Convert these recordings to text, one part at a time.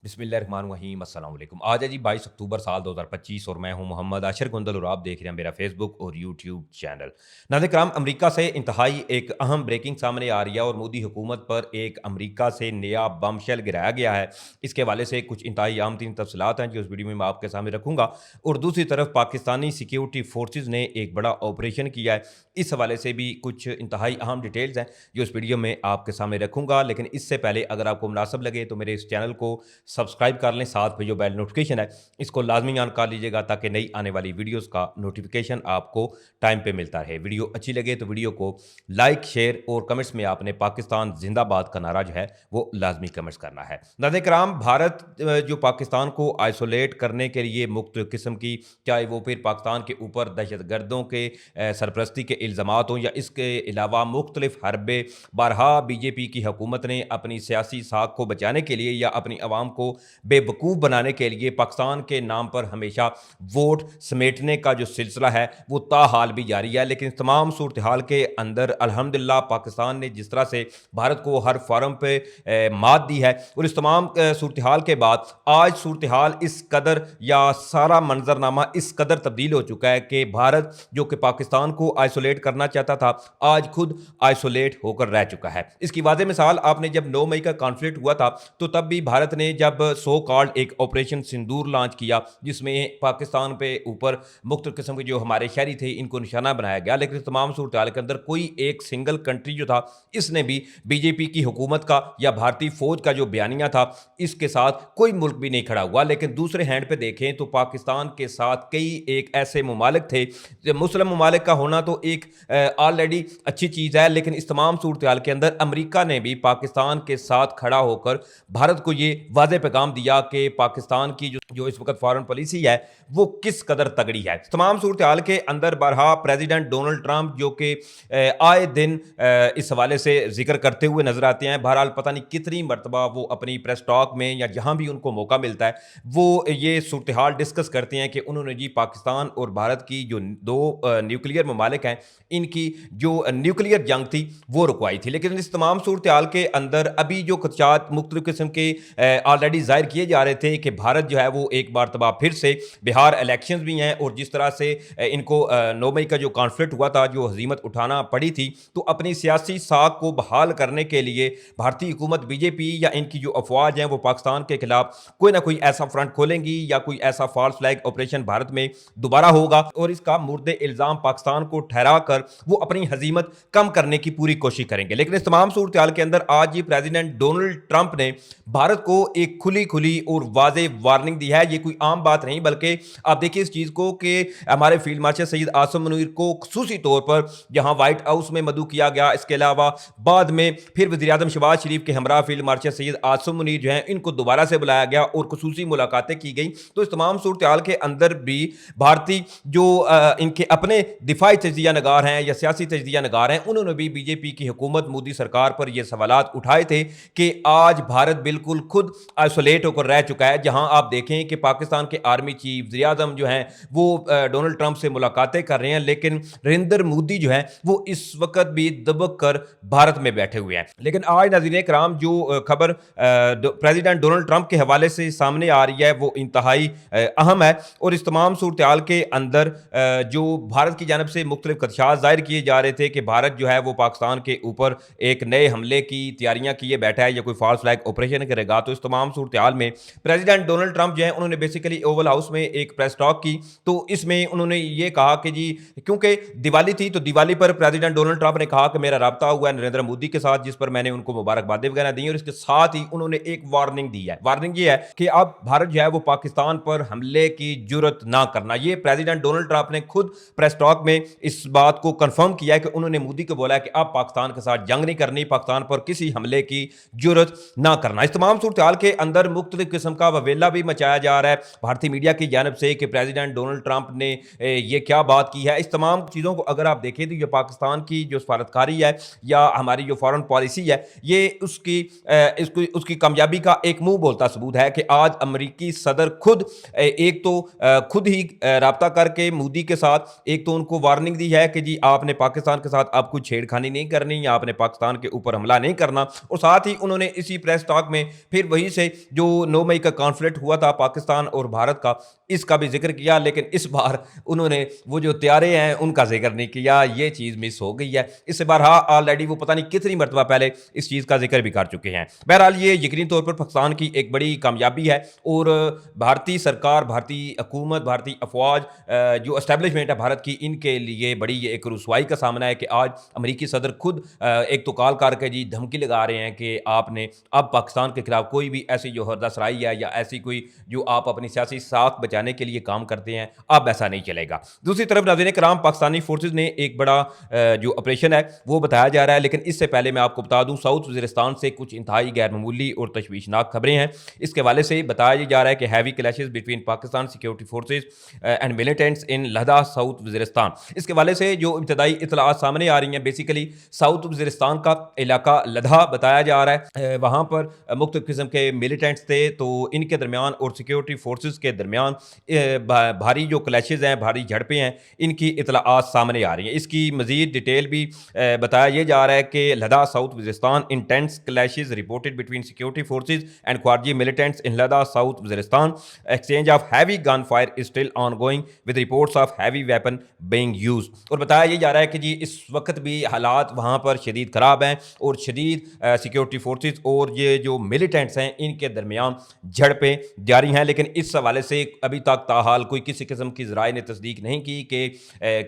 बिस्मिल्लाहिर्रहमानिर्रहीम अस्सलाम वालेकुम। आज है जी 22 अक्टूबर साल 2025 और मैं हूं मोहम्मद आशिर गुंदल और आप देख रहे हैं मेरा फेसबुक और यूट्यूब चैनल। नाज़रीन कराम, अमेरिका से इंतहाई एक अहम ब्रेकिंग सामने आ रही है और मोदी हुकूमत पर एक अमेरिका से नया बमशेल गिराया गया है। इसके हवाले से कुछ इंतहाई अहम तीन तफसीलात हैं जो इस वीडियो में मैं आपके सामने रखूंगा। और दूसरी तरफ पाकिस्तानी सिक्योरिटी फोर्सेज ने एक बड़ा ऑपरेशन किया है, इस हवाले से भी कुछ इंतहाई अहम डिटेल्स हैं जो इस वीडियो में आपके सामने रखूंगा। लेकिन इससे पहले अगर आपको मुनासिब लगे तो मेरे इस चैनल को सब्सक्राइब कर लें, साथ में जो बेल नोटिफिकेशन है इसको लाजमी ऑन कर लीजिएगा ताकि नई आने वाली वीडियोस का नोटिफिकेशन आपको टाइम पे मिलता रहे। वीडियो अच्छी लगे तो वीडियो को लाइक, शेयर और कमेंट्स में आपने पाकिस्तान जिंदाबाद का नारा जो है वो लाजमी कमेंट्स करना है। नाज़रीन कराम, भारत जो पाकिस्तान को आइसोलेट करने के लिए मुख्तलिफ किस्म की, चाहे वो फिर पाकिस्तान के ऊपर दहशत गर्दों के सरपरस्ती के इल्ज़ामात हों या इसके अलावा मुख्तलिफ हरबे, बारहा बीजेपी की हुकूमत ने अपनी सियासी साख को बचाने के लिए या अपनी आवाम को बेवकूफ़ बनाने के लिए पाकिस्तान के नाम पर हमेशा वोट समेटने का जो सिलसिला है वो ताहाल भी जारी है। लेकिन तमाम सूरत हाल के अंदर अल्हम्दुलिल्लाह पाकिस्तान ने जिस तरह से भारत को हर फॉरम पे मात दी है और इस तमाम सूरत हाल के बाद आज सूरत हाल इस कदर या सारा मंजरनामा इस कदर तब्दील हो चुका है कि भारत जो कि पाकिस्तान को आइसोलेट करना चाहता था आज खुद आइसोलेट होकर रह चुका है। इसकी वाज़ेह मिसाल आपने जब 9 मई का कॉन्फ्लिक्ट हुआ था तो तब भी भारत ने जब सो कॉल्ड एक ऑपरेशन सिंदूर लॉन्च किया जिसमें पाकिस्तान पे ऊपर मुख्तलिफ किस्म के जो हमारे शहरी थे इनको निशाना बनाया गया। लेकिन तमाम सूरत हाल के अंदर कोई एक सिंगल कंट्री जो था इसने भी बीजेपी की हुकूमत का या भारतीय फौज का जो बयानिया था इसके साथ कोई मुल्क भी नहीं खड़ा हुआ। लेकिन दूसरे हैंड पे देखें तो पाकिस्तान के साथ कई एक ऐसे ममालिक थे, मुस्लिम ममालिक का होना तो एक ऑलरेडी अच्छी चीज़ है, लेकिन इस तमाम सूरत हाल के अंदर अमेरिका ने भी पाकिस्तान के साथ खड़ा होकर भारत को ये वाज़ेह पैगाम दिया कि पाकिस्तान की जो इस वक्त फॉरेन पॉलिसी है वो किस कदर तगड़ी है। तमाम सूरत हाल के अंदर बरहा प्रेसिडेंट डोनाल्ड ट्रंप जो कि आए दिन इस हवाले से जिक्र करते हुए नजर आते हैं, बहरहाल पता नहीं कितनी मरतबा वो अपनी प्रेस टॉक में या जहां भी उनको मौका मिलता है वो ये सूरत हाल डिस्कस करते हैं कि उन्होंने जी पाकिस्तान और भारत की जो दो न्यूक्लियर ममालिक हैं इनकी जो न्यूक्लियर जंग थी वो रुकवाई थी। लेकिन इस तमाम सूरत हाल के अंदर अभी जो खदशात मुख्तलिफ किस्म के ऑलरेडी जाहिर किए जा रहे थे कि भारत जो है वो एक बार फिर से बिहार इलेक्शंस भी हैं और जिस तरह से इनको 9 मई का जो कॉन्फ्लिक्ट हुआ था जो हजीमत उठाना पड़ी थी तो अपनी सियासी साख को बहाल करने के लिए भारतीय हुकूमत बीजेपी या इनकी जो अफवाज हैं वो पाकिस्तान के खिलाफ कोई ना कोई ऐसा फ्रंट खोलेंगी या कोई ऐसा फॉल्स फ्लैग ऑपरेशन भारत में दोबारा होगा और इसका मुर्दे इल्ज़ाम पाकिस्तान को ठहरा कर वो अपनी हजीमत कम करने की पूरी कोशिश करेंगे। लेकिन इस तमाम सूरत हाल के अंदर आज ये प्रेसिडेंट डोनाल्ड ट्रंप ने भारत को एक खुली खुली और वाज़ेह वार्निंग दी है। ये कोई आम बात नहीं बल्कि आप देखिए इस चीज़ को कि हमारे फील्ड मार्शल सैयद आसिम मुनीर को खुसूसी तौर पर जहां व्हाइट हाउस में मदऊ किया गया, इसके अलावा बाद में फिर वज़ीर आज़म शहबाज शरीफ के हमरा फील्ड मार्शल सैयद आसिम मुनीर जो हैं इनको दोबारा से बुलाया गया और खुसूसी मुलाकातें की गई। तो इस तमाम सूरत हाल के अंदर भी भारतीय जो इनके अपने दिफाई तजज़िया नगार हैं या सियासी तजज़िया नगार हैं उन्होंने भी बीजेपी की हुकूमत मोदी सरकार पर यह सवालात उठाए थे कि आज भारत बिल्कुल खुद आइसोलेट होकर रह चुका है। जहां आप देखें कि पाकिस्तान के आर्मी चीफ वज़ीर आज़म जो हैं वो डोनाल्ड ट्रंप से मुलाकातें कर रहे हैं, लेकिन नरेंद्र मोदी जो हैं वो इस वक्त भी दबक कर भारत में बैठे हुए हैं। लेकिन आज नाज़रीन कराम जो खबर प्रेसिडेंट डोनाल्ड ट्रंप के हवाले से सामने आ रही है वो इंतहाई अहम है और इस तमाम सूरत हाल के अंदर जो भारत की जानब से मुख्तलिफ खदशात जाहिर किए जा रहे थे कि भारत जो है वो पाकिस्तान के ऊपर एक नए हमले की तैयारियां किए बैठा है या कोई फॉल्स फ्लैग ऑपरेशन करेगा। तो इस तमाम सूरत हाल में प्रेसिडेंट डोनाल्ड ट्रंप जो है उन्होंने बेसिकली ओवल हाउस में एक प्रेस टॉक की तो इसमें उन्होंने ये कहा कि जी क्योंकि दिवाली थी तो दिवाली पर प्रेसिडेंट डोनाल्ड ट्रंप ने कहा कि मेरा रब्ता हुआ है नरेंद्र मोदी के साथ जिस पर मैंने उनको मुबारकबादें वगैरह दी और इसके साथ ही उन्होंने एक वार्निंग दी है। वार्निंग ये है कि अब भारत जो है वो पाकिस्तान पर हमले की जुर्रत ना करना। ये प्रेसिडेंट डोनाल्ड ट्रंप ने खुद प्रेस टॉक में इस बात को कंफर्म किया है कि उन्होंने मोदी को बोला है कि अब पाकिस्तान के साथ जंग नहीं करनी, पाकिस्तान पर किसी हमले की जुर्रत ना करना। इस तमाम सूरत हाल के अंदर मुख्तलिफ किस्म का ववेला भी मचाया जा रहा है भारतीय मीडिया की जानब से कि प्रेसिडेंट डोनाल्ड ट्रंप ने ये क्या बात की है। इस तमाम चीज़ों को अगर आप देखें तो ये पाकिस्तान की जो सफारतकारी है या हमारी जो फॉरेन पॉलिसी है, ये उसकी कामयाबी का एक मुंह बोलता सबूत है कि आज अमरीकी सदर खुद एक तो खुद ही राब्ता करके मोदी के साथ एक तो उनको वार्निंग दी है कि जी आपने पाकिस्तान के साथ अब कुछ छेड़खानी नहीं करनी या आपने पाकिस्तान के ऊपर हमला नहीं करना, और साथ ही उन्होंने इसी प्रेस टॉक में फिर वहीं से जो 9 मई का कॉन्फ्लिक्ट हुआ था पाकिस्तान और भारत का, इसका भी जिक्र किया। लेकिन इस बार उन्होंने वो जो त्यारे हैं उनका जिक्र नहीं किया, ये चीज़ मिस हो गई है। इससे बार ऑलरेडी वो पता नहीं कितनी मरतबा पहले इस चीज़ का जिक्र भी कर चुके हैं। बहरहाल ये यकीनी तौर पर पाकिस्तान की एक बड़ी कामयाबी है और भारतीय सरकार, भारतीय हुकूमत, भारतीय अफवाज, जो एस्टेब्लिशमेंट है भारत की, इनके लिए बड़ी एक रुसवाई का सामना है कि आज अमरीकी सदर खुद एक तो कॉल करके जी धमकी लगा रहे हैं कि आपने अब पाकिस्तान के खिलाफ कोई भी ऐसी जो हरदसराई है या ऐसी कोई जो आप अपनी सियासी साख बचाने के लिए काम करते हैं, अब ऐसा नहीं चलेगा। दूसरी तरफ नाज़रीन कराम, पाकिस्तानी फोर्सेज ने एक बड़ा जो ऑपरेशन है वो बताया जा रहा है, लेकिन इससे पहले मैं आपको बता दूं साउथ वज़ीरिस्तान से कुछ इंतहाई गैर मामूली और तशवीशनाक खबरें हैं। इसके हवाले से बताया जा रहा है कि heavy clashes between Pakistan security forces and militants in Ladakh south Waziristan. इसके हवाले से जो इब्तदाई इतलात सामने आ रही हैं, बेसिकली साउथ वज़ीरिस्तान का इलाका लद्दाख बताया जा रहा है, वहाँ पर मुख्तलिफ किस्म के मिलिटेंट्स थे, तो इनके दरमियान और सिक्योरिटी फोर्सेज के दरमियान भारी जो क्लैशेज हैं, भारी झड़पें हैं, इनकी इतलात सामने आ रही हैं। इसकी मजीद डिटेल भी बताया यह जा रहा है कि Ladakh south Waziristan intense clashes reported between security forces and Khwarji militants in Ladakh south Waziristan, exchange of heavy gun fire is still on going with reports of heavy weapon being used. और बताया यह जा रहा है कि जी इस वक्त भी हालात वहाँ पर शदीद ख़राब हैं और शदीद सिक्योरिटी फोर्सेज और ये जो मिलिटेंट्स हैं इनके दरमियान झड़पें जारी हैं। लेकिन इस हवाले से अभी तक ताहाल कोई किसी किस्म की ज़राए ने तस्दीक नहीं की कि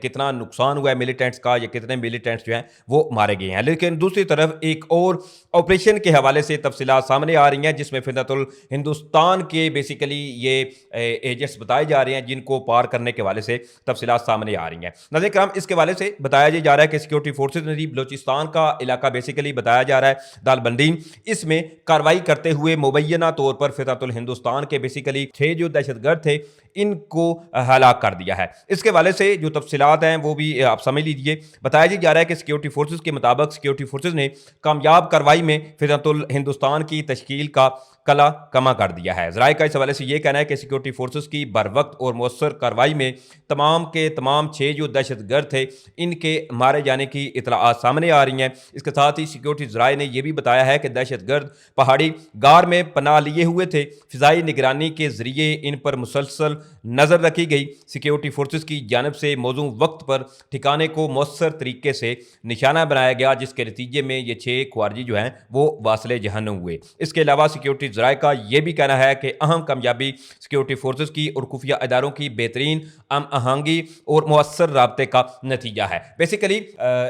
कितना नुकसान हुआ है मिलिटेंट्स का या कितने मिलिटेंट्स जो हैं वो मारे गए हैं। लेकिन दूसरी तरफ एक और ऑपरेशन के हवाले से तफसीलात सामने आ रही हैं जिसमें फिदरतुल हिंदुस्तान के बेसिकली ये एजेंट्स बताए जा रहे हैं जिनको पार करने के हवाले से तफसीलात सामने आ रही हैं। नाज़रीन किराम, इसके हवाले से बताया जा रहा है कि सिक्योरिटी फोर्सेज ने बलोचिस्तान का इलाका बेसिकली बताया जा रहा है दालबंदी, इसमें कार्रवाई करते हुए मुबैना तौर पर फिदरतुल हिंदुस्तान के बेसिकली 6 जो दहशतगर्द थे इनको हलाक कर दिया है। इसके हवाले से जो तफसीलात हैं वो भी आप समझ लीजिए। बताया जा रहा है कि सिक्योरिटी फोर्सेज के मुताबिक सिक्योरिटी फोर्सेज ने कामयाब कार्रवाई में फिदरतुल हिंदुस्तान की तश्कील का कला कमा कर दिया है। ज़राए का इस हवाले से ये कहना है कि सिक्योरिटी फोर्सेज की बरवक्त और मौसर कार्रवाई में तमाम के तमाम 6 जो दहशतगर्द थे इनके मारे जाने की इतलाआत सामने आ रही हैं। इसके साथ ही सिक्योरिटी ज़राए ने यह भी बताया है कि दहशतगर्द पहाड़ी गार में पनाह लिए हुए थे। फ़िज़ाई निगरानी के ज़रिए इन पर मुसलसल नज़र रखी गई। सिक्योरिटी फोर्सेज की जानब से मौजू वक्त पर ठिकाने को मौसर तरीके से निशाना बनाया गया, जिसके नतीजे में ये 6 ख्वारजी जो हैं वो वासले जहन्नुम हुए। इसके अलावा सिक्योरिटी ज़राए का यह भी कहना है कि अहम कामयाबी सिक्योरिटी फोर्सेज की और खुफिया इदारों की बेहतरीन हम आहंगी और मौसर राब्ते का नतीजा है। बेसिकली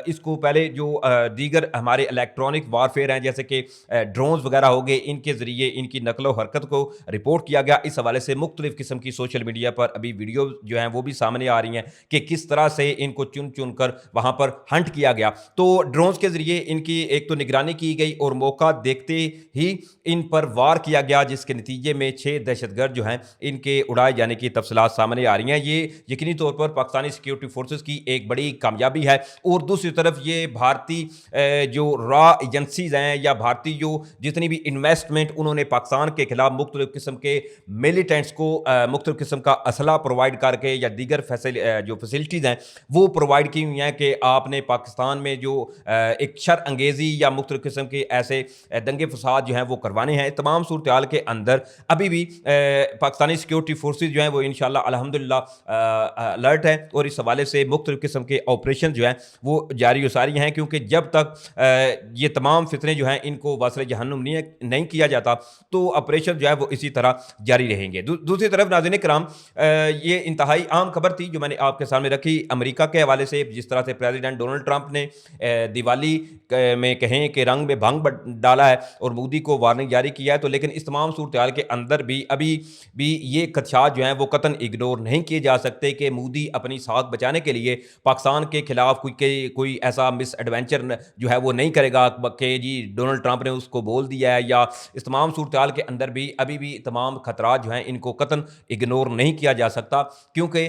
इसको पहले जो दीगर हमारे इलेक्ट्रॉनिक वारफेयर हैं जैसे कि ड्रोन्स वगैरह हो गए, इनके ज़रिए इनकी नकलो हरकत को रिपोर्ट किया गया। इस हवाले से मुख्तलिफ किस्म की सोशल मीडिया पर अभी वीडियो जो हैं वो भी सामने आ रही हैं कि किस तरह से इनको चुन चुन कर वहाँ पर हंट किया गया। तो ड्रोन्स के ज़रिए इनकी एक तो निगरानी की गई और मौका देखते ही इन पर वार किया गया, जिसके नतीजे में 6 दहशतगर्द जो हैं इनके उड़ाए जाने की तफसीलात सामने आ रही हैं। ये यकीनी तौर पर पाकिस्तानी सिक्योरिटी फोर्सेज की एक बड़ी कामयाबी है। और दूसरी तरफ ये भारतीय जो रॉ एजेंसीज हैं या भारतीय जो जितनी भी इन्वेस्टमेंट उन्होंने पाकिस्तान के खिलाफ मुख्तलिफ किस्म के मिलिटेंट्स को मुख्तलिफ किस्म का असला प्रोवाइड करके या दीगर जो फैसिलिटीज़ हैं वो प्रोवाइड की हुई हैं कि आपने पाकिस्तान में जो एक शर अंगेज़ी या मुख्तलिफ किस्म के ऐसे दंगे फसाद जो हैं वो करवाने हैं। तमाम सूरत हाल के अंदर अभी भी पाकिस्तानी सिक्योरिटी फोर्सेज जो हैं वो इंशाल्लाह अल्हम्दुलिल्लाह अलर्ट है और इस हवाले से मुख्तलिफ किस्म के ऑपरेशन जो हैं वो जारी सारी हैं, क्योंकि जब तक ये तमाम फितने जो हैं इनको वासले जहन्नुम नहीं किया जाता तो ऑपरेशन जो है वो इसी तरह जारी रहेंगे। दूसरी तरफ नाज़रीन किराम, ये इंतहाई आम खबर थी जो मैंने आपके सामने रखी अमेरिका के हवाले से, जिस तरह से प्रेसिडेंट डोनाल्ड ट्रंप ने दिवाली में कहें कि रंग में भंग डाला है और मोदी को वार्निंग जारी किया है। तो लेकिन इस तमाम सूरत हाल के अंदर भी अभी भी ये खदशात जो हैं वो कतन इग्नोर नहीं किए जा सकते कि मोदी अपनी साख बचाने के लिए पाकिस्तान के खिलाफ कोई ऐसा मिस एडवेंचर जो है वो नहीं करेगा कि जी डोनाल्ड ट्रंप ने उसको बोल दिया है, या इस तमाम सूरत हाल के अंदर भी अभी भी तमाम खतरात जो हैं इनको कतन इग्नोर नहीं किया जा सकता, क्योंकि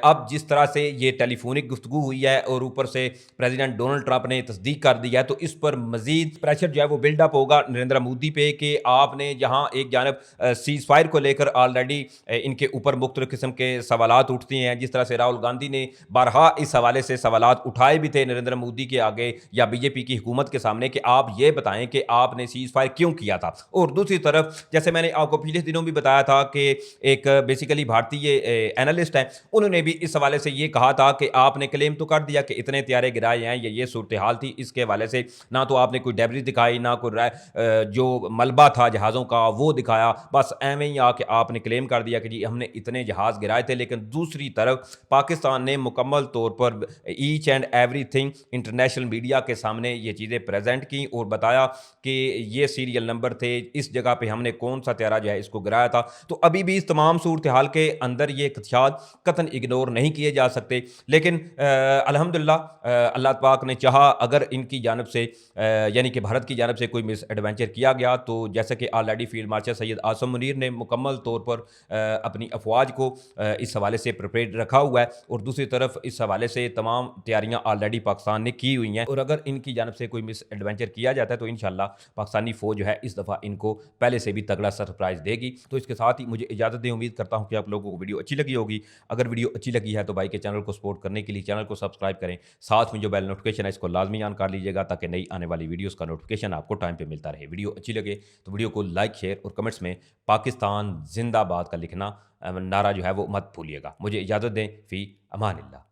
अब जिस तरह से ये टेलीफोनिक गुफ्तगू हुई है और ऊपर से प्रेसिडेंट डोनाल्ड ट्रंप ने तस्दीक कर दी है, तो इस पर मजीद प्रेशर जो है वो बिल्डअप होगा नरेंद्र मोदी पे कि आपने जहां एक जानब सीज फायर को लेकर ऑलरेडी इनके ऊपर मुख्तलिफ किस्म के सवालात उठते हैं, जिस तरह से राहुल गांधी ने बारहा इस हवाले से सवालात उठाए भी थे नरेंद्र मोदी के आगे या बीजेपी की हुकूमत के सामने कि आप ये बताएं कि आपने सीज फायर क्यों किया था। और दूसरी तरफ जैसे मैंने आपको पिछले दिनों भी बताया था कि एक बेसिकली भारतीय एनालिस्ट हैं, उन्होंने भी इस हवाले से ये कहा था कि आपने क्लेम तो कर दिया कि इतने त्यारे गिराए हैं, ये सूरत हाल थी, इसके हवाले से ना तो आपने कोई डेब्रिज दिखाई, ना कोई जो मलबा था जहाज़ों का वो दिखाया, बस एवं ही आके आपने क्लेम कर दिया कि जी हमने इतने जहाज़ गिराए थे। लेकिन दूसरी तरफ पाकिस्तान ने मुकम्मल तौर पर each and everything international media के सामने ये चीज़ें प्रेजेंट की और बताया कि ये सीरियल नंबर थे, इस जगह पे हमने कौन सा त्यारा जो है इसको गिराया था। तो अभी भी इस तमाम सूरत हाल के अंदर ये खदशात कतन इग्नोर नहीं किए जा सकते। लेकिन अल्हम्दुलिल्लाह अल्लाह पाक ने चाहा अगर इनकी जानब से यानी कि भारत की जानब से कोई मिस एडवेंचर किया गया, तो जैसे कि already field marshal Syed Asim Munir ने मुकम्मल तौर पर अपनी अफवाज को इस हवाले से प्रिपेयर रखा हुआ है और दूसरी तरफ इस हवाले से तमाम तैयारियां ऑलरेडी पाकिस्तान ने की हुई हैं। और अगर इनकी जानब से कोई मिस एडवेंचर किया जाता है तो इंशाल्लाह पाकिस्तानी फौज जो है इस दफ़ा इनको पहले से भी तगड़ा सरप्राइज देगी। तो इसके साथ ही मुझे इजाज़त दें, उम्मीद करता हूँ कि आप लोगों को वीडियो अच्छी लगी होगी। अगर वीडियो अच्छी लगी है तो भाई के चैनल को सपोर्ट करने के लिए चैनल को सब्सक्राइब करें, साथ में जो बेल नोटिफिकेशन है इसको लाजमी ऑन कर लीजिएगा ताकि नई आने वाली वीडियोस का नोटिफिकेशन आपको टाइम पे मिलता रहे। वीडियो अच्छी लगे तो वीडियो को लाइक, शेयर और कमेंट्स में पाकिस्तान जिंदाबाद का लिखना नारा जो है वो मत भूलिएगा। मुझे इजाज़त दें, फ़ी अमानिल्लाह।